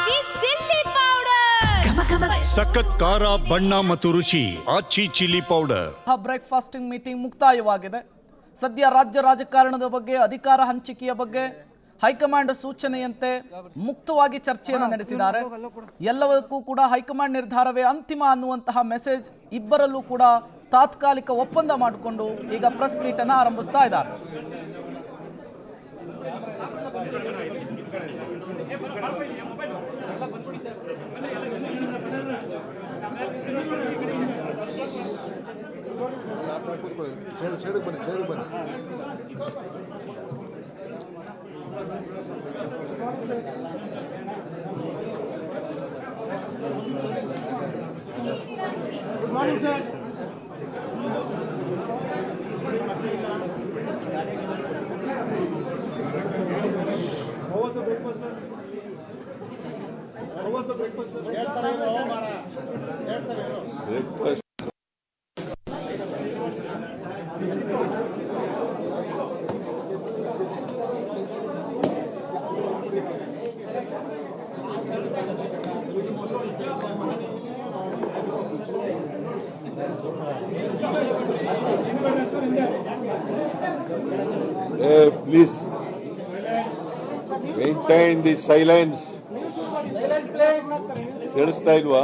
ಆಚಿ chilli powder ಸಖತ್ ಖಾರ ಬಣ್ಣ ಮತ್ತು ರುಚಿ ಆಚಿ ಚಿಲ್ಲಿ ಪೌಡರ್. ಬ್ರೇಕ್ಫಾಸ್ಟಿಂಗ್ ಮೀಟಿಂಗ್ ಮುಕ್ತಾಯವಾಗಿದೆ. ಸದ್ಯ ರಾಜ್ಯ ರಾಜಕಾರಣದ ಬಗ್ಗೆ, ಅಧಿಕಾರ ಹಂಚಿಕೆಯ ಬಗ್ಗೆ ಹೈಕಮಾಂಡ್ ಸೂಚನೆಯಂತೆ ಮುಕ್ತವಾಗಿ ಚರ್ಚೆಯನ್ನು ನಡೆಸಿದ್ದಾರೆ. ಎಲ್ಲವಕ್ಕೂ ಕೂಡ ಹೈಕಮಾಂಡ್ ನಿರ್ಧಾರವೇ ಅಂತಿಮ ಅನ್ನುವಂತಹ ಮೆಸೇಜ್ ಇಬ್ಬರಲ್ಲೂ ಕೂಡ ತಾತ್ಕಾಲಿಕ ಒಪ್ಪಂದ ಮಾಡಿಕೊಂಡು ಈಗ ಪ್ರೆಸ್ ಮೀಟ್ ಅನ್ನು ಆರಂಭಿಸ್ತಾ ಇದ್ದಾರೆ. Good morning, sir. How was the breakfast, sir? How was the breakfast, sir? Breakfast. Please maintain the silence. ಕೇಳಿಸ್ತಾ ಇಲ್ವಾ?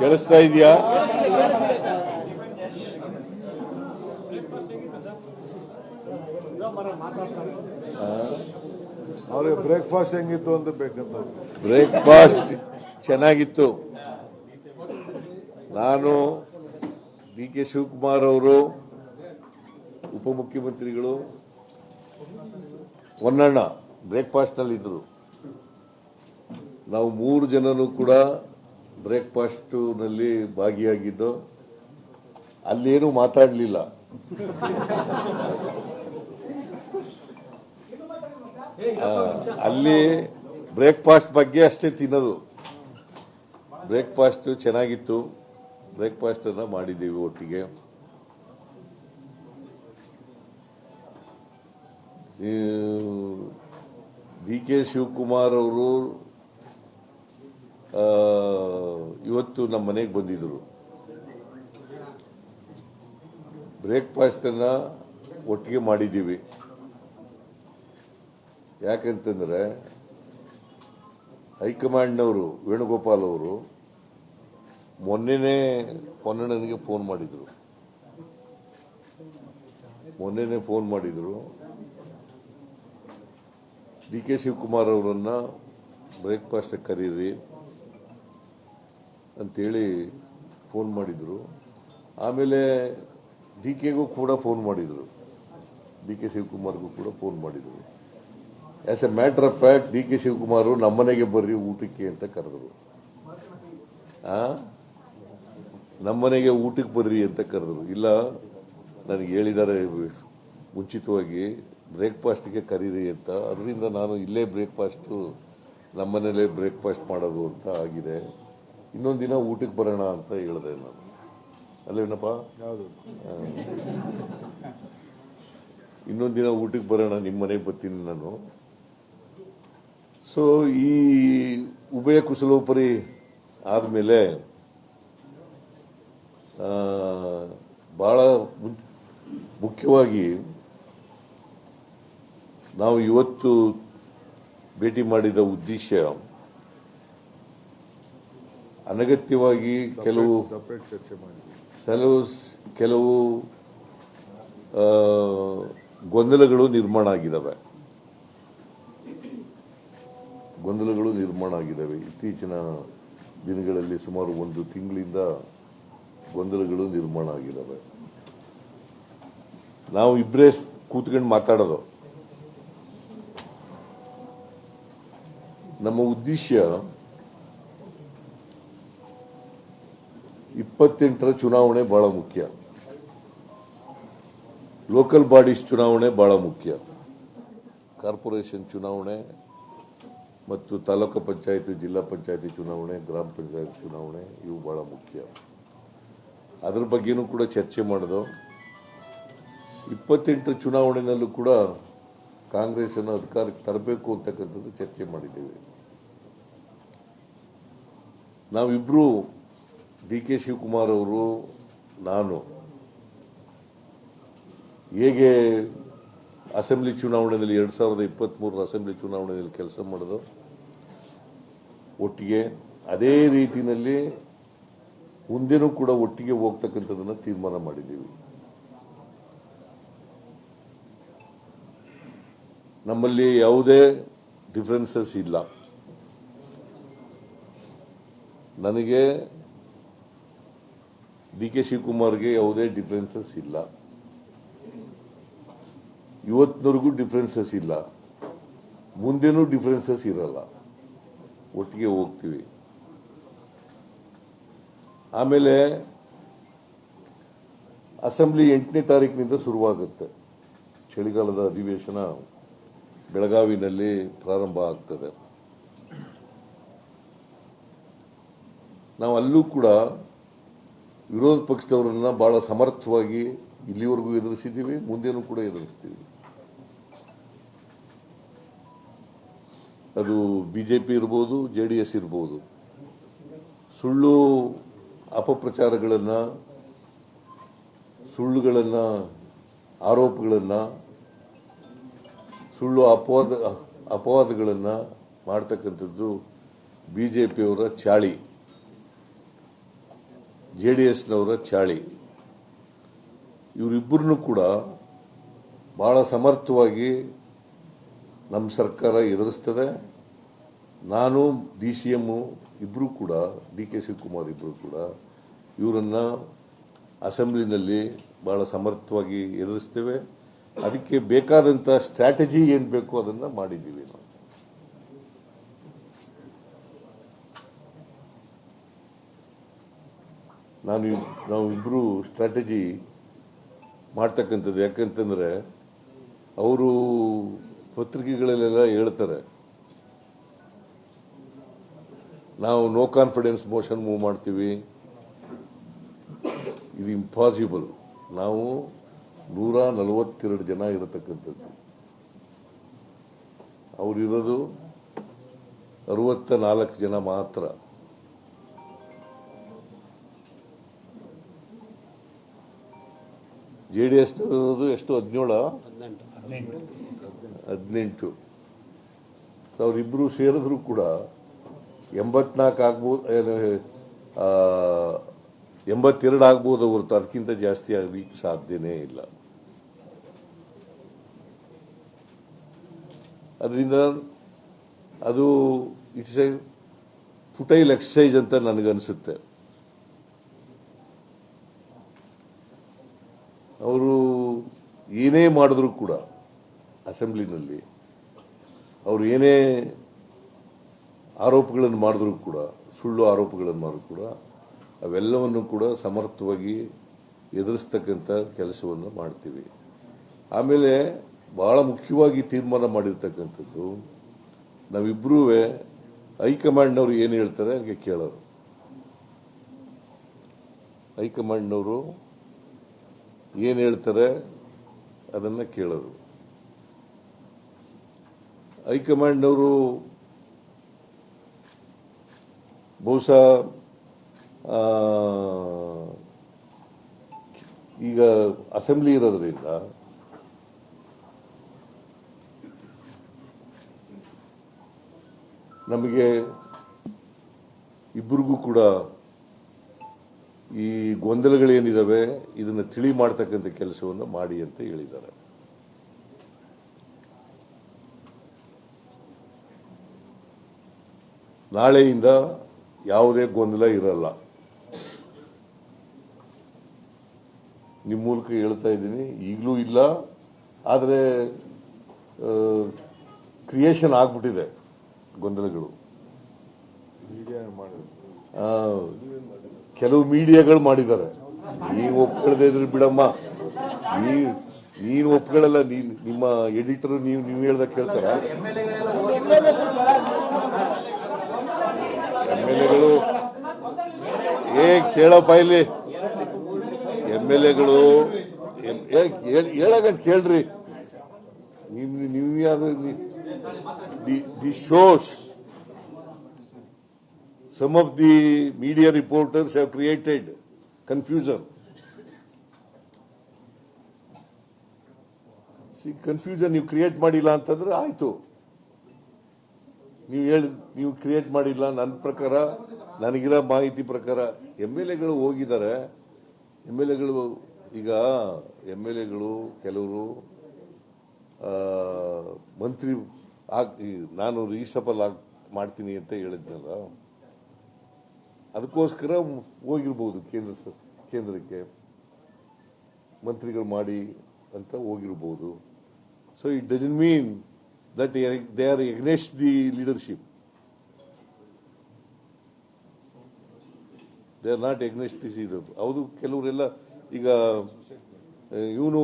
ಕೇಳಿಸ್ತಾ ಇದೆಯಾ? ಅವ್ರಿಗೆ ಬ್ರೇಕ್ಫಾಸ್ಟ್ ಹೆಂಗಿತ್ತು ಅಂತ ಬೇಕಂತ. ಬ್ರೇಕ್ಫಾಸ್ಟ್ ಚೆನ್ನಾಗಿತ್ತು. ನಾನು ಡಿ ಕೆ ಶಿವಕುಮಾರ್ ಅವರು, ಉಪಮುಖ್ಯಮಂತ್ರಿಗಳು, ಹೊನ್ನಣ್ಣ ಬ್ರೇಕ್ಫಾಸ್ಟ್ ನಲ್ಲಿ ಇದ್ರು. ನಾವು 3 ಜನನು ಕೂಡ ಬ್ರೇಕ್ಫಾಸ್ಟ್ ನಲ್ಲಿ ಭಾಗಿಯಾಗಿದ್ದು. ಅಲ್ಲೇನು ಮಾತಾಡಲಿಲ್ಲ. ಅಲ್ಲಿ ಬ್ರೇಕ್ಫಾಸ್ಟ್ ಬಗ್ಗೆ ಅಷ್ಟೇ ತಿನ್ನೋದು. ಬ್ರೇಕ್ಫಾಸ್ಟ್ ಚೆನ್ನಾಗಿತ್ತು. ಬ್ರೇಕ್ಫಾಸ್ಟ್ ಅನ್ನ ಮಾಡಿದ್ದೀವಿ ಒಟ್ಟಿಗೆ. ಡಿ ಕೆ ಶಿವಕುಮಾರ್ ಅವರು ಇವತ್ತು ನಮ್ಮ ಮನೆಗೆ ಬಂದಿದ್ರು. ಬ್ರೇಕ್ಫಾಸ್ಟ್ ಅನ್ನ ಒಟ್ಟಿಗೆ ಮಾಡಿದ್ದೀವಿ. ಯಾಕಂತಂದ್ರೆ ಹೈಕಮಾಂಡ್ನವರು ವೇಣುಗೋಪಾಲ್ ಅವರು ಮೊನ್ನೆನೇ ಹೊನ್ನಣ್ಣನಿಗೆ ಫೋನ್ ಮಾಡಿದ್ರು. ಡಿ ಕೆ ಶಿವಕುಮಾರ್ ಅವರನ್ನ ಬ್ರೇಕ್ಫಾಸ್ಟ್ ಕರೀರಿ ಅಂತೇಳಿ ಫೋನ್ ಮಾಡಿದ್ರು. ಆಮೇಲೆ ಡಿ ಕೆಗೂ ಕೂಡ ಫೋನ್ ಮಾಡಿದ್ರು. ಡಿ ಕೆ ಶಿವಕುಮಾರ್ಗೂ ಕೂಡ ಫೋನ್ ಮಾಡಿದ್ರು. As A matter of fact D K Shivakumar ನಮ್ಮನೆಗೆ ಬರ್ರಿ ಊಟಕ್ಕೆ ಅಂತ ಕರೆದ್ರು. ನಮ್ಮನೆಗೆ ಊಟಕ್ಕೆ ಬರ್ರಿ ಅಂತ ಕರೆದ್ರು. ಇಲ್ಲ, ನನಗೆ ಹೇಳಿದ್ದಾರೆ ಮುಂಚಿತವಾಗಿ ಬ್ರೇಕ್ಫಾಸ್ಟ್ಗೆ ಕರೀರಿ ಅಂತ. ಅದರಿಂದ ನಾನು ಇಲ್ಲೇ ನಮ್ಮನೇಲೇ ಬ್ರೇಕ್ಫಾಸ್ಟ್ ಮಾಡೋದು ಅಂತ ಆಗಿದೆ. ಇನ್ನೊಂದು ದಿನ ಊಟಕ್ಕೆ ಬರೋಣ ಅಂತ ಹೇಳಿದೆ ನಾನು. ಅಲ್ಲೇನಪ್ಪ? ಇನ್ನೊಂದು ದಿನ ಊಟಕ್ಕೆ ಬರೋಣ, ನಿಮ್ಮ ಮನೆಗೆ ಬರ್ತೀನಿ ನಾನು. ಸೊ ಈ ಉಭಯ ಕುಶಲೋಪರಿ ಆದಮೇಲೆ ಬಹಳ ಮುಖ್ಯವಾಗಿ ನಾವು ಇವತ್ತು ಭೇಟಿ ಮಾಡಿದ ಉದ್ದೇಶ ಅನಗತ್ಯವಾಗಿ ಕೆಲವು ಗೊಂದಲಗಳು ನಿರ್ಮಾಣ ಆಗಿದ್ದಾವೆ. ಇತ್ತೀಚಿನ ದಿನಗಳಲ್ಲಿ ಸುಮಾರು 1 ತಿಂಗಳಿಂದ ಗೊಂದಲಗಳು ನಿರ್ಮಾಣ ಆಗಿದ್ದಾವೆ. ನಾವು ಇಬ್ಬರೇ ಕೂತ್ಕೊಂಡು ಮಾತಾಡೋದು. ನಮ್ಮ ಉದ್ದೇಶ 28ರ ಚುನಾವಣೆ ಬಹಳ ಮುಖ್ಯ. ಲೋಕಲ್ ಬಾಡೀಸ್ ಚುನಾವಣೆ ಬಹಳ ಮುಖ್ಯ. ಕಾರ್ಪೊರೇಷನ್ ಚುನಾವಣೆ ಮತ್ತು ತಾಲೂಕು ಪಂಚಾಯತಿ, ಜಿಲ್ಲಾ ಪಂಚಾಯತಿ ಚುನಾವಣೆ, ಗ್ರಾಮ ಪಂಚಾಯತ್ ಚುನಾವಣೆ ಇವು ಬಹಳ ಮುಖ್ಯ. ಅದ್ರ ಬಗ್ಗೆನೂ ಕೂಡ ಚರ್ಚೆ ಮಾಡೋದು. 28 ಚುನಾವಣೆಯಲ್ಲೂ ಕೂಡ ಕಾಂಗ್ರೆಸ್ ಅನ್ನು ಅಧಿಕಾರಕ್ಕೆ ತರಬೇಕು ಅಂತಕ್ಕಂಥದ್ದು ಚರ್ಚೆ ಮಾಡಿದ್ದೇವೆ. ನಾವಿಬ್ರು ಡಿ.ಕೆ. ಶಿವಕುಮಾರ್ ಅವರು, ನಾನು ಹೇಗೆ ಅಸೆಂಬ್ಲಿ ಚುನಾವಣೆಯಲ್ಲಿ 2023 ಅಸೆಂಬ್ಲಿ ಚುನಾವಣೆಯಲ್ಲಿ ಕೆಲಸ ಮಾಡೋದು ಒಟ್ಟಿಗೆ, ಅದೇ ರೀತಿಯಲ್ಲಿ ಮುಂದೆನೂ ಕೂಡ ಒಟ್ಟಿಗೆ ಹೋಗ್ತಕ್ಕಂಥದ್ದನ್ನು ತೀರ್ಮಾನ ಮಾಡಿದ್ದೀವಿ. ನಮ್ಮಲ್ಲಿ ಯಾವುದೇ ಡಿಫರೆನ್ಸಸ್ ಇಲ್ಲ. ನನಗೆ ಡಿ.ಕೆ. ಶಿವಕುಮಾರ್ಗೆ ಯಾವುದೇ ಡಿಫರೆನ್ಸಸ್ ಇಲ್ಲ. ಇವತ್ತಿನವರೆಗೂ ಡಿಫರೆನ್ಸಸ್ ಇಲ್ಲ, ಮುಂದೇನೂ ಡಿಫರೆನ್ಸಸ್ ಇರಲ್ಲ. ಒಟ್ಟಿಗೆ ಹೋಗ್ತೀವಿ. ಆಮೇಲೆ ಅಸೆಂಬ್ಲಿ 8ನೇ ತಾರೀಕಿನಿಂದ ಶುರುವಾಗುತ್ತೆ. ಚಳಿಗಾಲದ ಅಧಿವೇಶನ ಬೆಳಗಾವಿನಲ್ಲಿ ಪ್ರಾರಂಭ ಆಗ್ತದೆ. ನಾವು ಅಲ್ಲೂ ಕೂಡ ವಿರೋಧ ಪಕ್ಷದವರನ್ನ ಬಹಳ ಸಮರ್ಥವಾಗಿ ಇಲ್ಲಿವರೆಗೂ ಎದುರಿಸಿದ್ದೀವಿ, ಮುಂದೇನೂ ಕೂಡ ಎದುರಿಸ್ತೀವಿ. ಅದು ಬಿಜೆಪಿ ಇರ್ಬೋದು, JDS ಇರ್ಬೋದು. ಸುಳ್ಳು ಅಪಪ್ರಚಾರಗಳನ್ನು, ಸುಳ್ಳುಗಳನ್ನು, ಆರೋಪಗಳನ್ನು, ಸುಳ್ಳು ಅಪವಾದಗಳನ್ನು ಮಾಡ್ತಕ್ಕಂಥದ್ದು ಬಿಜೆಪಿಯವರ ಚಾಳಿ, JDSನವರ ಚಾಳಿ. ಇವರಿಬ್ಬರನ್ನು ಕೂಡ ಬಹಳ ಸಮರ್ಥವಾಗಿ ನಮ್ಮ ಸರ್ಕಾರ ಎದುರಿಸ್ತದೆ. ನಾನು, DCM ಇಬ್ಬರು ಕೂಡ, ಡಿ.ಕೆ. ಶಿವಕುಮಾರ್ ಇಬ್ಬರು ಕೂಡ ಇವರನ್ನ ಅಸೆಂಬ್ಲಿನಲ್ಲಿ ಬಹಳ ಸಮರ್ಥವಾಗಿ ಎದುರಿಸ್ತೇವೆ. ಅದಕ್ಕೆ ಬೇಕಾದಂಥ ಸ್ಟ್ರಾಟಜಿ ಏನು ಬೇಕೋ ಅದನ್ನು ಮಾಡಿದ್ದೀವಿ. ನಾವಿಬ್ಬರು ಸ್ಟ್ರಾಟಜಿ ಮಾಡ್ತಕ್ಕಂಥದ್ದು. ಯಾಕಂತಂದ್ರೆ ಅವರು ಪತ್ರಿಕೆಗಳಲ್ಲೆಲ್ಲ ಹೇಳ್ತಾರೆ, ನಾವು ನೋ ಕಾನ್ಫಿಡೆನ್ಸ್ ಮೋಷನ್ ಮೂವ್ ಮಾಡ್ತೀವಿ. ಇದು ಇಂಪಾಸಿಬಲ್. ನಾವು 142 ಜನ ಇರತಕ್ಕಂಥದ್ದು, ಅವರಿರೋದು 64 ಜನ ಮಾತ್ರ. JDS ಇರೋದು ಎಷ್ಟು? 18. ಅವರಿಬ್ಬರು ಸೇರಿದ್ರು ಕೂಡ 84 ಆಗ್ಬೋದು, 82 ಆಗ್ಬೋದು ಹೊರತು ಅದಕ್ಕಿಂತ ಜಾಸ್ತಿ ಆಗಲಿಕ್ಕೆ ಸಾಧ್ಯನೇ ಇಲ್ಲ. ಅದರಿಂದ ಅದು ಇಟ್ಸ್ ಎ ಫುಟೈಲ್ ಎಕ್ಸರ್ಸೈಸ್ ಅಂತ ನನಗನ್ಸುತ್ತೆ. ಅವರು ಏನೇ ಮಾಡಿದ್ರು ಕೂಡ ಅಸೆಂಬ್ಲಿನಲ್ಲಿ, ಅವರು ಏನೇ ಆರೋಪಗಳನ್ನು ಮಾಡಿದ್ರು ಕೂಡ, ಸುಳ್ಳು ಆರೋಪಗಳನ್ನು ಮಾಡಿದ್ರು ಕೂಡ ಅವೆಲ್ಲವನ್ನು ಕೂಡ ಸಮರ್ಥವಾಗಿ ಎದುರಿಸ್ತಕ್ಕಂಥ ಕೆಲಸವನ್ನು ಮಾಡ್ತೀವಿ. ಆಮೇಲೆ ಬಹಳ ಮುಖ್ಯವಾಗಿ ತೀರ್ಮಾನ ಮಾಡಿರ್ತಕ್ಕಂಥದ್ದು, ನಾವಿಬ್ಬರೂ ಹೈಕಮಾಂಡ್ನವರು ಏನು ಹೇಳ್ತಾರೆ ಹಾಗೆ ಕೇಳೋದು. ಹೈಕಮಾಂಡ್ನವರು ಏನು ಹೇಳ್ತಾರೆ ಅದನ್ನು ಕೇಳೋದು. ಹೈಕಮಾಂಡ್ನವರು ಬಹುಶಃ ಈಗ ಅಸೆಂಬ್ಲಿ ಇರೋದ್ರಿಂದ ನಮಗೆ ಇಬ್ಬರಿಗೂ ಕೂಡ ಈ ಗೊಂದಲಗಳೇನಿದಾವೆ ಇದನ್ನು ತಿಳಿ ಮಾಡ್ತಕ್ಕಂಥ ಕೆಲಸವನ್ನು ಮಾಡಿ ಅಂತ ಹೇಳಿದ್ದಾರೆ. ನಾಳೆಯಿಂದ ಯಾವುದೇ ಗೊಂದಲ ಇರಲ್ಲ. ನಿಮ್ಮ ಮೂಲಕ ಹೇಳ್ತಾ ಇದ್ದೀನಿ, ಈಗಲೂ ಇಲ್ಲ, ಆದರೆ ಕ್ರಿಯೇಷನ್ ಆಗ್ಬಿಟ್ಟಿದೆ ಗೊಂದಲಗಳು. ಕೆಲವು ಮೀಡಿಯಾಗಳು ಮಾಡಿದ್ದಾರೆ. ನೀವು ಒಪ್ಕೊಳ್ಳದೆ ಇದ್ರೆ ಬಿಡಮ್ಮ, ನೀನು ಒಪ್ಕೊಳ್ಳಲ್ಲ. ನಿಮ್ಮ ಎಡಿಟರ್ ನೀವು ಹೇಳ್ದಾಗ ಕೇಳ್ತಾರ? MLA-ಗಳು ಕೇಳಪ್ಪ ಇಲ್ಲಿ. MLA-ಗಳು ಹೇಳಗಂತ ಕೇಳ್ರಿ. ನೀವು ಯಾವ್ದು the shows some of the media reporters have created confusion. See, confusion ನೀವು ಕ್ರಿಯೇಟ್ ಮಾಡಿಲ್ಲ ಅಂತಂದ್ರೆ ಆಯ್ತು. ನೀವು ಕ್ರಿಯೇಟ್ ಮಾಡಿಲ್ಲ. ನನ್ನ ಪ್ರಕಾರ, ನನಗಿರೋ ಮಾಹಿತಿ ಪ್ರಕಾರ MLA-ಗಳು ಹೋಗಿದ್ದಾರೆ. MLA-ಗಳು ಈಗ MLA-ಗಳು ಕೆಲವರು ಮಂತ್ರಿ ನಾನು ರೀಸಫಲ್ ಮಾಡ್ತೀನಿ ಅಂತ ಹೇಳಿದ್ನಲ್ಲ, ಅದಕ್ಕೋಸ್ಕರ ಹೋಗಿರ್ಬೋದು ಕೇಂದ್ರಕ್ಕೆ ಮಂತ್ರಿಗಳು ಮಾಡಿ ಅಂತ ಹೋಗಿರ್ಬೋದು. So it doesn't mean that they are against the leadership. They are not against the leader. ಹೌದು, ಕೆಲವರೆಲ್ಲ ಈಗ ಇವನು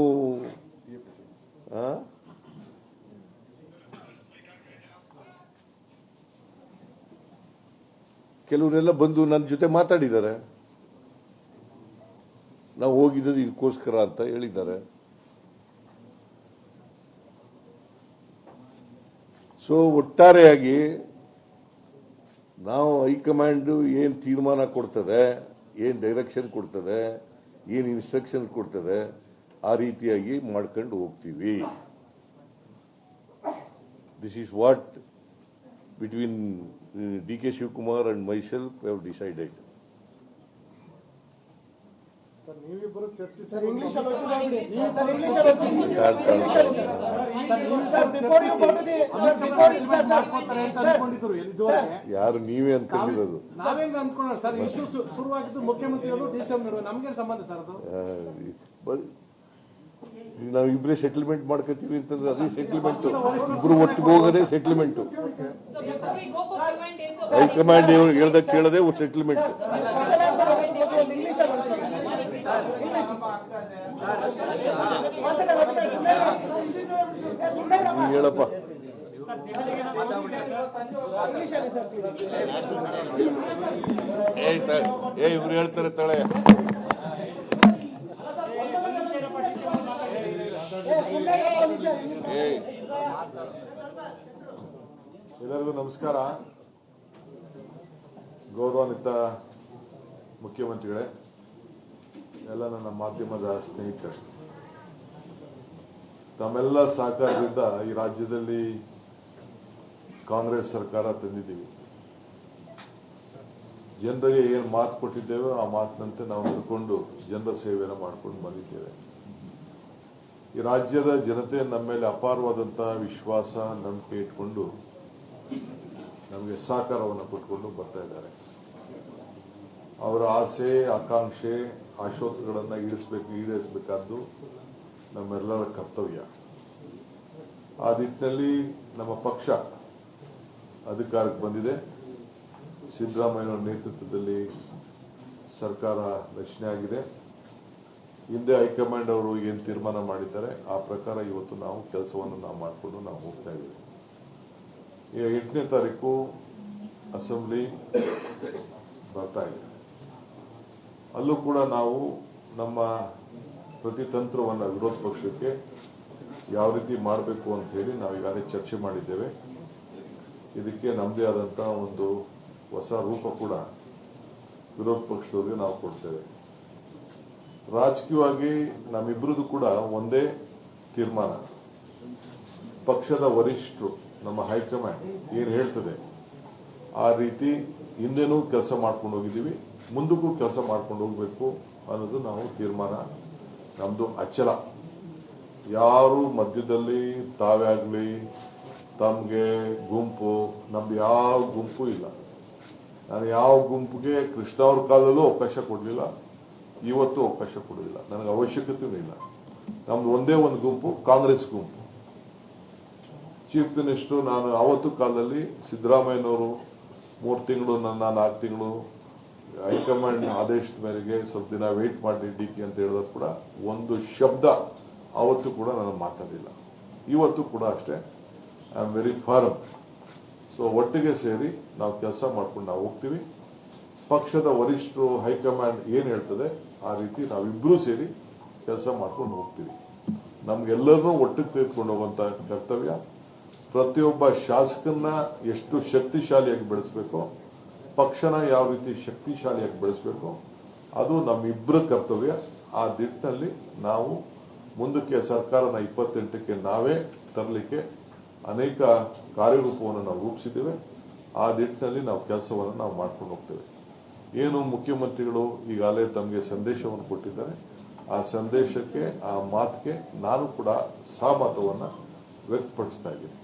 ಕೆಲವರೆಲ್ಲ ಬಂದು ನನ್ನ ಜೊತೆ ಮಾತಾಡಿದ್ದಾರೆ. ನಾವು ಹೋಗಿದ್ದು ಇದಕ್ಕೋಸ್ಕರ ಅಂತ ಹೇಳಿದ್ದಾರೆ. ಸೊ ಒಟ್ಟಾರೆಯಾಗಿ ನಾವು ಹೈಕಮಾಂಡ್ ಏನ್ ತೀರ್ಮಾನ ಕೊಡ್ತದೆ, ಏನ್ ಡೈರೆಕ್ಷನ್ ಕೊಡ್ತದೆ, ಏನ್ ಇನ್ಸ್ಟ್ರಕ್ಷನ್ ಕೊಡ್ತದೆ, ಆ ರೀತಿಯಾಗಿ ಮಾಡ್ಕೊಂಡು ಹೋಗ್ತೀವಿ. This is what between D.K. Shivkumar and myself have decided. Sir ನೀವಿಬ್ಬರು ಚರ್ಚಿಸಿ ಯಾರು ನೀವೇ ಅನ್ಕೊಂಡಿರೋದು? ನಾವೇಂಗ ಅನ್ಕೊಂಡ್ರೆ ಸರ್, ಇಶ್ಯೂ ಶುರುವಾಗಿದ್ದು ಮುಖ್ಯಮಂತ್ರಿಗಳು DCM ನಡುವೆ, ನಮ್ಗೇನು ಸಂಬಂಧ ಸರ್ ಅದು? ನಾವು ಇಬ್ಬರೇ ಸೆಟಲ್ಮೆಂಟ್ ಮಾಡ್ಕೋತೀವಿ ಅಂತಂದ್ರೆ ಅದೇ ಸೆಟಲ್ಮೆಂಟ್. ಇಬ್ರು ಒಟ್ಟಿಗೆ ಹೋಗೋದೇ ಸೆಟಲ್ಮೆಂಟ್. ಹೈಕಮಾಂಡ್ ಹೇಳ್ದಾಗ ಕೇಳದೆ ಸೆಟಲ್ಮೆಂಟ್. ಹೇಳಪ್ಪ. ಇವ್ರು ಹೇಳ್ತಾರೆ ತಳೆ. ಎಲ್ಲರಿಗೂ ನಮಸ್ಕಾರ. ಗೌರವಾನ್ವಿತ ಮುಖ್ಯಮಂತ್ರಿಗಳೇ, ಎಲ್ಲ ನನ್ನ ಮಾಧ್ಯಮದ ಸ್ನೇಹಿತರು, ತಮ್ಮೆಲ್ಲ ಸಹಕಾರದಿಂದ ಈ ರಾಜ್ಯದಲ್ಲಿ ಕಾಂಗ್ರೆಸ್ ಸರ್ಕಾರ ತಂದಿದ್ದೀವಿ. ಜನರಿಗೆ ಏನು ಮಾತು ಕೊಟ್ಟಿದ್ದೇವೆ ಆ ಮಾತಿನಂತೆ ನಾವು ನಡ್ಕೊಂಡು ಜನರ ಸೇವೆಯನ್ನು ಮಾಡ್ಕೊಂಡು ಬಂದಿದ್ದೇವೆ. ಈ ರಾಜ್ಯದ ಜನತೆ ನಮ್ಮ ಮೇಲೆ ಅಪಾರವಾದಂತಹ ವಿಶ್ವಾಸ, ನಂಬಿಕೆ ಇಟ್ಕೊಂಡು ನಮಗೆ ಸಹಕಾರವನ್ನು ಕೊಟ್ಕೊಂಡು ಬರ್ತಾ ಇದ್ದಾರೆ. ಅವರ ಆಸೆ, ಆಕಾಂಕ್ಷೆ, ಆಶೋತ್ತರಗಳನ್ನು ಈಡೇರಿಸಬೇಕಾದ್ದು ನಮ್ಮೆಲ್ಲರ ಕರ್ತವ್ಯ. ಆ ನಿಟ್ಟಿನಲ್ಲಿ ನಮ್ಮ ಪಕ್ಷ ಅಧಿಕಾರಕ್ಕೆ ಬಂದಿದೆ. ಸಿದ್ದರಾಮಯ್ಯನವರ ನೇತೃತ್ವದಲ್ಲಿ ಸರ್ಕಾರ ರಚನೆ ಆಗಿದೆ. ಹಿಂದೆ ಹೈಕಮಾಂಡ್ ಅವರು ಏನು ತೀರ್ಮಾನ ಮಾಡಿದ್ದಾರೆ ಆ ಪ್ರಕಾರ ಇವತ್ತು ನಾವು ಕೆಲಸವನ್ನು ಮಾಡಿಕೊಂಡು ನಾವು ಹೋಗ್ತಾ ಇದ್ದೀವಿ. ಈಗ 8ನೇ ತಾರೀಕು ಅಸೆಂಬ್ಲಿ ಬರ್ತಾ ಇದೆ. ಅಲ್ಲೂ ಕೂಡ ನಾವು ನಮ್ಮ ಪ್ರತಿತಂತ್ರವನ್ನು ವಿರೋಧ ಪಕ್ಷಕ್ಕೆ ಯಾವ ರೀತಿ ಮಾಡಬೇಕು ಅಂತ ಹೇಳಿ ನಾವು ಈಗಾಗಲೇ ಚರ್ಚೆ ಮಾಡಿದ್ದೇವೆ. ಇದಕ್ಕೆ ನಮ್ಮದೇ ಆದಂತಹ ಒಂದು ಹೊಸ ರೂಪ ಕೂಡ ವಿರೋಧ ಪಕ್ಷದವರಿಗೆ ನಾವು ಕೊಡ್ತೇವೆ. ರಾಜಕೀಯವಾಗಿ ನಮ್ಮಿಬ್ಬರದು ಕೂಡ ಒಂದೇ ತೀರ್ಮಾನ. ಪಕ್ಷದ ವರಿಷ್ಠರು, ನಮ್ಮ ಹೈಕಮಾಂಡ್ ಏನು ಹೇಳ್ತದೆ ಆ ರೀತಿ ಹಿಂದೆನೂ ಕೆಲಸ ಮಾಡ್ಕೊಂಡು ಹೋಗಿದ್ದೀವಿ, ಮುಂದಕ್ಕೂ ಕೆಲಸ ಮಾಡ್ಕೊಂಡು ಹೋಗ್ಬೇಕು ಅನ್ನೋದು ನಾವು ತೀರ್ಮಾನ. ನಮ್ದು ಅಚಲ. ಯಾರು ಮಧ್ಯದಲ್ಲಿ ತಾವೇ ಆಗಲಿ, ತಮಗೆ ಗುಂಪು, ನಮ್ದು ಯಾವ ಗುಂಪು ಇಲ್ಲ. ನಾನು ಯಾವ ಗುಂಪಿಗೆ ಕೃಷ್ಣ ಅವ್ರ ಕಾಲದಲ್ಲೂ ಅವಕಾಶ ಕೊಡಲಿಲ್ಲ, ಇವತ್ತು ಅವಕಾಶ ಕೊಡಲಿಲ್ಲ, ನನಗೆ ಅವಶ್ಯಕತೆಯೂ ಇಲ್ಲ. ನಮ್ದು ಒಂದೇ ಒಂದು ಗುಂಪು, ಕಾಂಗ್ರೆಸ್ ಗುಂಪು. ಚೀಫ್ ಮಿನಿಸ್ಟರ್ ನಾನು ಆವತ್ತು ಕಾಲದಲ್ಲಿ ಸಿದ್ದರಾಮಯ್ಯನವರು 3 ತಿಂಗಳು, ನನ್ನ 4 ತಿಂಗಳು ಹೈಕಮಾಂಡ್ ಆದೇಶದ ಮೇರೆಗೆ ಸ್ವಲ್ಪ ದಿನ ವೇಟ್ ಮಾಡಿ DK ಅಂತ ಹೇಳಿದ್ರು ಕೂಡ ಒಂದು ಶಬ್ದ ಆವತ್ತು ಕೂಡ ನಾನು ಮಾತಾಡಲಿಲ್ಲ. ಇವತ್ತು ಕೂಡ ಅಷ್ಟೇ, I am very firm. So ಒಟ್ಟಿಗೆ ಸೇರಿ ನಾವು ಕೆಲಸ ಮಾಡ್ಕೊಂಡು ನಾವು ಹೋಗ್ತೀವಿ. ಪಕ್ಷದ ವರಿಷ್ಠರು ಹೈಕಮಾಂಡ್ ಏನು ಹೇಳ್ತದೆ ಆ ರೀತಿ ನಾವಿಬ್ಬರೂ ಸೇರಿ ಕೆಲಸ ಮಾಡ್ಕೊಂಡು ಹೋಗ್ತೀವಿ. ನಮ್ಗೆಲ್ಲರನ್ನೂ ಒಟ್ಟಿಗೆ ತೆಗೆದುಕೊಂಡು ಹೋಗುವಂಥ ಕರ್ತವ್ಯ. ಪ್ರತಿಯೊಬ್ಬ ಶಾಸಕನ್ನ ಎಷ್ಟು ಶಕ್ತಿಶಾಲಿಯಾಗಿ ಬೆಳೆಸಬೇಕೋ, ಪಕ್ಷನ ಯಾವ ರೀತಿ ಶಕ್ತಿಶಾಲಿಯಾಗಿ ಬೆಳೆಸಬೇಕು, ಅದು ನಮ್ಮಿಬ್ಬರ ಕರ್ತವ್ಯ. ಆ ನಿಟ್ಟಿನಲ್ಲಿ ನಾವು ಮುಂದಕ್ಕೆ ಸರ್ಕಾರನ 28ಕ್ಕೆ ನಾವೇ ತರಲಿಕ್ಕೆ ಅನೇಕ ಕಾರ್ಯರೂಪವನ್ನು ನಾವು ರೂಪಿಸಿದ್ದೇವೆ. ಆ ನಿಟ್ಟಿನಲ್ಲಿ ನಾವು ಕೆಲಸವನ್ನು ನಾವು ಮಾಡ್ಕೊಂಡು ಹೋಗ್ತೇವೆ. ಏನು ಮುಖ್ಯಮಂತ್ರಿಗಳು ಈಗಾಗಲೇ ತಮಗೆ ಸಂದೇಶವನ್ನು ಕೊಟ್ಟಿದ್ದಾರೆ, ಆ ಸಂದೇಶಕ್ಕೆ, ಆ ಮಾತಿಗೆ ನಾನು ಕೂಡ ಸಹಮತವನ್ನು ವ್ಯಕ್ತಪಡಿಸ್ತಾ ಇದ್ದೀನಿ.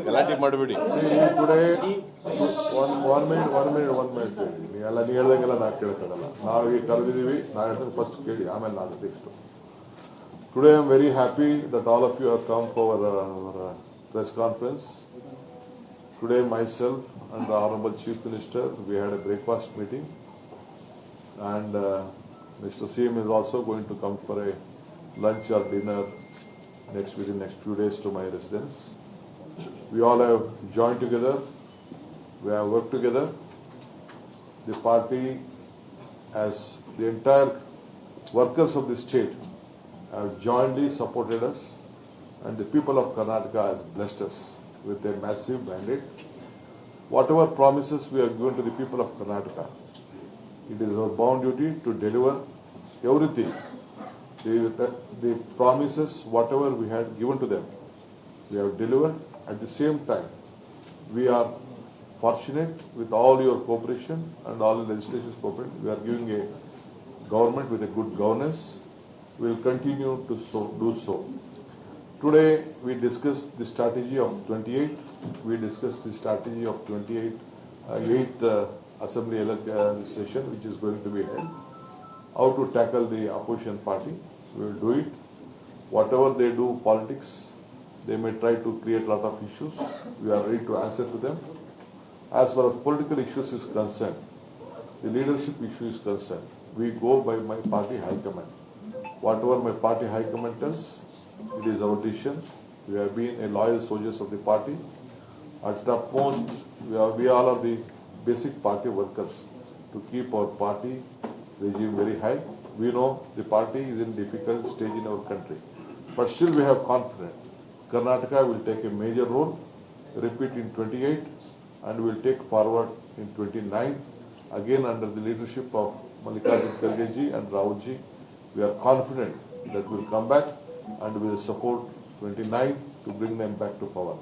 ಗಲಾಟೆ ಮಾಡಬೇಡಿ. ಒನ್ ಮಿನಿಟ್ ಎಲ್ಲ ನೀವು ಹೇಳ್ದಂಗೆಲ್ಲ ನಾವು ಕೇಳ್ತಾರಲ್ಲ, ನಾವು ಈಗ ಕರೆದಿದ್ದೀವಿ, ನಾವು ಹೇಳ್ದಂಗೆ ಫಸ್ಟ್ ಕೇಳಿ, ಆಮೇಲೆ ನಾನು next. Today I am very happy that all of you have come for our press conference. Today myself and the Honorable Chief Minister, we had a breakfast meeting, and Mr. CM is also going to come for a lunch or dinner within next few days to my residence. We all have joined together, we have worked together. The party, as the entire workers of the state, have jointly supported us, and the people of Karnataka has blessed us with a massive mandate. Whatever promises we have given to the people of Karnataka, it is our bound duty to deliver everything. The promises, whatever we had given to them, we have delivered. At the same time, we are fortunate with all your cooperation and all the legislation's cooperation. We are giving a government with a good governance. We will continue to do so. Today we discussed the strategy of 28. We discussed the strategy of 8 assembly session which is going to be held. How to tackle the opposition party. We will do it. Whatever they do politics, they may try to create a lot of issues. We are ready to answer to them. As far as political issues is concerned, the leadership issue is concerned, we go by my party high command. Whatever my party high command tells, it is our decision. We have been a loyal soldiers of the party. At topmost, we all are the basic party workers to keep our party regime very high. We know the party is in difficult stage in our country, but still we have confidence. Karnataka will take a major role, repeat in 28, and will take forward in 29. Again under the leadership of Mallikarjun Kharge ji and Rahul ji, we are confident that we will come back and we will support 29 to bring them back to power.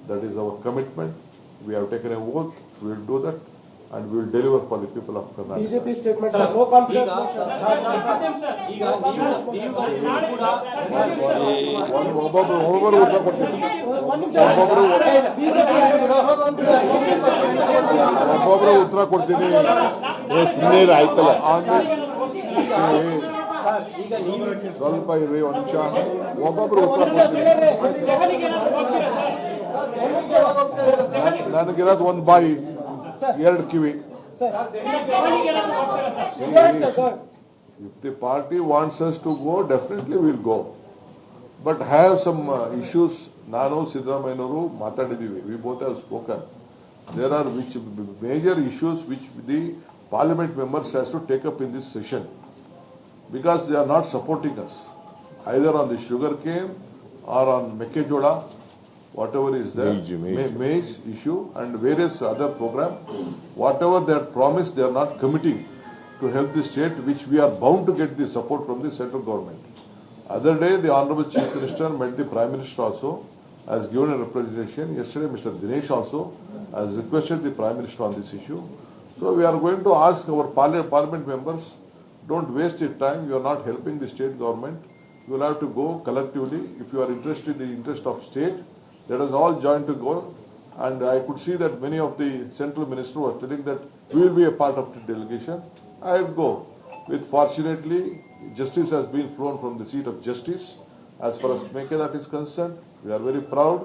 That is our commitment. We have taken an oath. We will do that, and we will deliver for the people of Karnataka. BJP statement, sir. No confidence. ಒಬ್ಬೊಬ್ಬರು ಉತ್ತರ ಕೊಡ್ತೀನಿ. ಒಬ್ಬೊಬ್ಬರು ಉತ್ತರ ಕೊಡ್ತೀನಿ. ಆಯ್ತಲ್ಲ ಸ್ವಲ್ಪ ಇರ್ರಿ, ಒಂದು ನಿಮಿಷ. ಒಬ್ಬೊಬ್ರು ಉತ್ತರ ಕೊಡ್ತೀನಿ. ನನಗಿರೋದು ಒಂದು ಬಾಯಿ, ಎರಡು ಕಿವಿ. If the party wants us to go, definitely we'll go. But have some issues. ನಾನು ಸಿದ್ದರಾಮಯ್ಯನವರು ಮಾತಾಡಿದ್ದೀವಿ. We both have spoken. There are major issues which the parliament members has to take up in this session, because they are not supporting us either on the sugar cane or on Mekkejoda, whatever is there, maize issue and various other program. Whatever they had promised, they are not committing to help the state, which we are bound to get the support from the central government. Other day, the Honorable Chief Minister met the Prime Minister also, has given a representation. Yesterday, Mr. Dinesh also has requested the Prime Minister on this issue. So we are going to ask our parliament members, don't waste your time. You are not helping the state government. You will have to go collectively. If you are interested in the interest of state, let us all join to go. And I could see that many of the central ministers were telling that we will be a part of the delegation. I will go. Fortunately, justice has been flown from the seat of justice. As far as Mekkejoda is concerned, we are very proud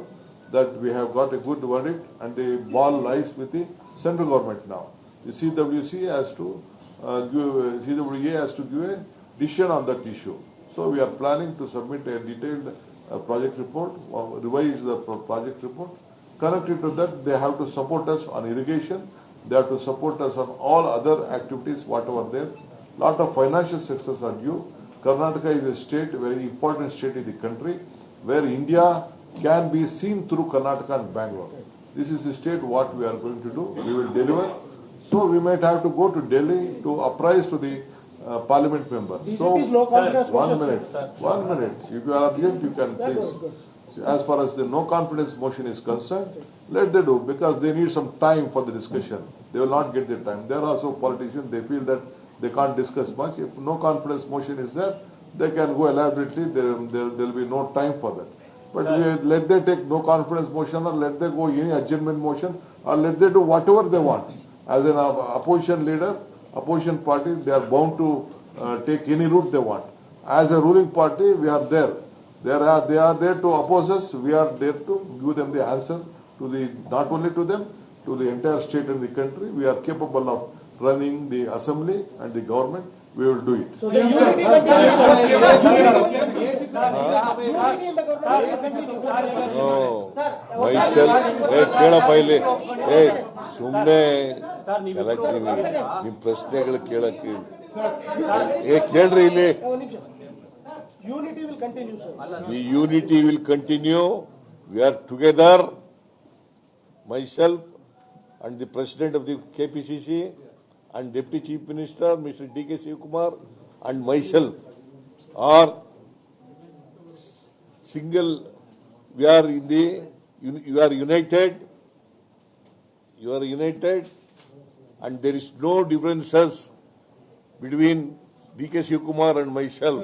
that we have got a good verdict, and the ball lies with the central government now. The CWC has to CWA has to give a decision on that issue. So we are planning to submit a detailed project report, revise the project report. Connected to that, they have to support us on irrigation. They have to support us on all other activities, whatever there. Lot of financial sectors are due. Karnataka is a state, a very important state in the country, where India can be seen through Karnataka and Bangalore. This is the state what we are going to do. We will deliver. So we might have to go to Delhi to apprise to the parliament member. So, one minute. If you are object, you can please. As far as the no confidence motion is concerned, let they do, because they need some time for the discussion. They will not get the time. They are also politicians. They feel that they can't discuss much. If no confidence motion is there, they can go elaborately. There will be no time for that. But let they take no confidence motion, or let they go any adjournment motion, or let they do whatever they want. As an opposition leader, opposition party, they are bound to take any route they want. As a ruling party, we are there. They are there to oppose us. We are there to give them the answer to the, not only to them, to the entire state and the country. We are capable of running the assembly and the government. We will do it. ಕೇಳಪ್ಪ ಇಲ್ಲಿ ಸುಮ್ಮನೆ ನಿಮ್ ಪ್ರಶ್ನೆಗಳು ಕೇಳಕ್ಕೆ ಕೇಳ್ರಿ ಇಲ್ಲಿ. The unity will continue. We are together. Myself and the President of the KPCC and Deputy Chief Minister, Mr. D.K. Shivakumar, and myself are single. We are in the. You are united. You are united, and there is no differences between D.K. Shivakumar and myself.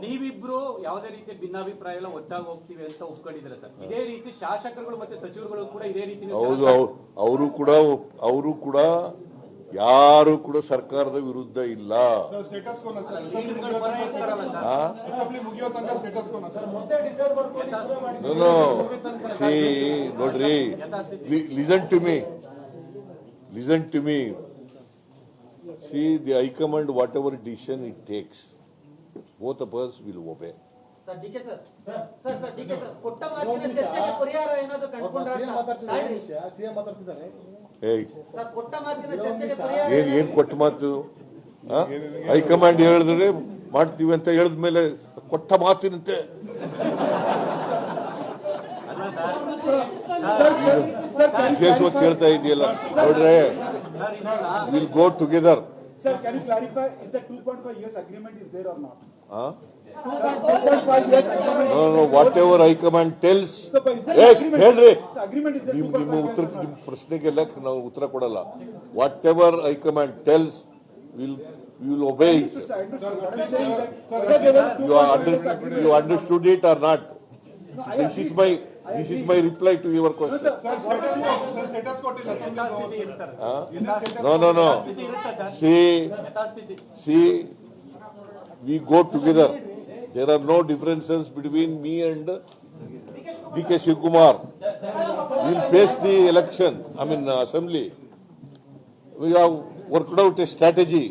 ನೀವಿಬ್ರು ಯಾವುದೇ ರೀತಿ ಭಿನ್ನಾಭಿಪ್ರಾಯ ಎಲ್ಲ ಒಟ್ಟಾಗಿ ಹೋಗ್ತೀವಿ ಅಂತ ಒಪ್ಕೊಂಡಿದ್ದಾರೆ sir. ಇದೇ ರೀತಿ ಶಾಸಕರುಗಳು ಮತ್ತೆ ಸಚಿವರುಗಳು ಕೂಡ ಇದೇ ರೀತಿ. ಹೌದು, ಅವರು ಕೂಡ ಯಾರು ಕೂಡ ಸರ್ಕಾರದ ವಿರುದ್ಧ ಇಲ್ಲ. ನೋಡ್ರಿ, listen to me. See, the High Command, whatever decision it takes, both of us will obey. Sir, DK sir. ಕೊಟ್ಟ ಮಾತಿನ ಚರ್ಚೆಗೆ ಪರಿಹಾರ ಏನಾದರೂ ಕಂಡುಕೊಂಡ್ರಾ ಅಂತ? Hey. ಸರ್, ಕೊಟ್ಟ ಮಾತಿನ ಚರ್ಚೆಗೆ ಪರಿಹಾರ ಏನ್ ಕೊಟ್ಟ ಮಾತು? ಹೈಕಮಾಂಡ್ ಹೇಳಿದ್ರೆ ಮಾಡ್ತೀವಿ ಅಂತ ಹೇಳಿದ್ಮೇಲೆ ಕೊಟ್ಟ ಮಾತಿನಂತೆ ವಿಶೇಷವಾಗಿ ಕೇಳ್ತಾ ಇದೆಯಲ್ಲ. ನೋಡ್ರೆ, will go together. Sir, can you clarify, is the 2.5 years agreement is there or not? 2.5 years agreement. No, whatever High Command tells. So, is there ಹೇಳ್ರಿ, agreement is there? ನಿಮ್ಮ ಪ್ರಶ್ನೆಗೆಲ್ಲ ನಾವು ಉತ್ತರ ಕೊಡಲ್ಲ. Whatever High Command tells, we will obey it. You understood it or not? This is my reply to your question. No. See, we go together. There are no differences between me and D.K. Shivakumar. We will face the election, assembly. We have worked out a strategy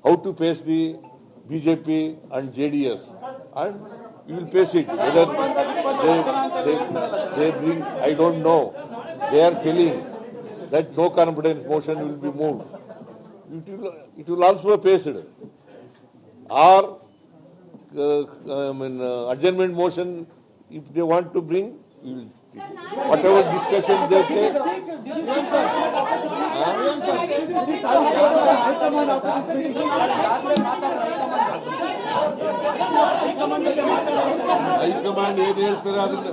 how to face the BJP and JDS, and we will face it. Whether they bring, I don't know. They are telling that no confidence motion will be moved. It will also face it. Or adjournment motion, if they want to bring, we will whatever discussion they take. High command ಏನ್ ಹೇಳ್ತಾರೆ ಅದನ್ನ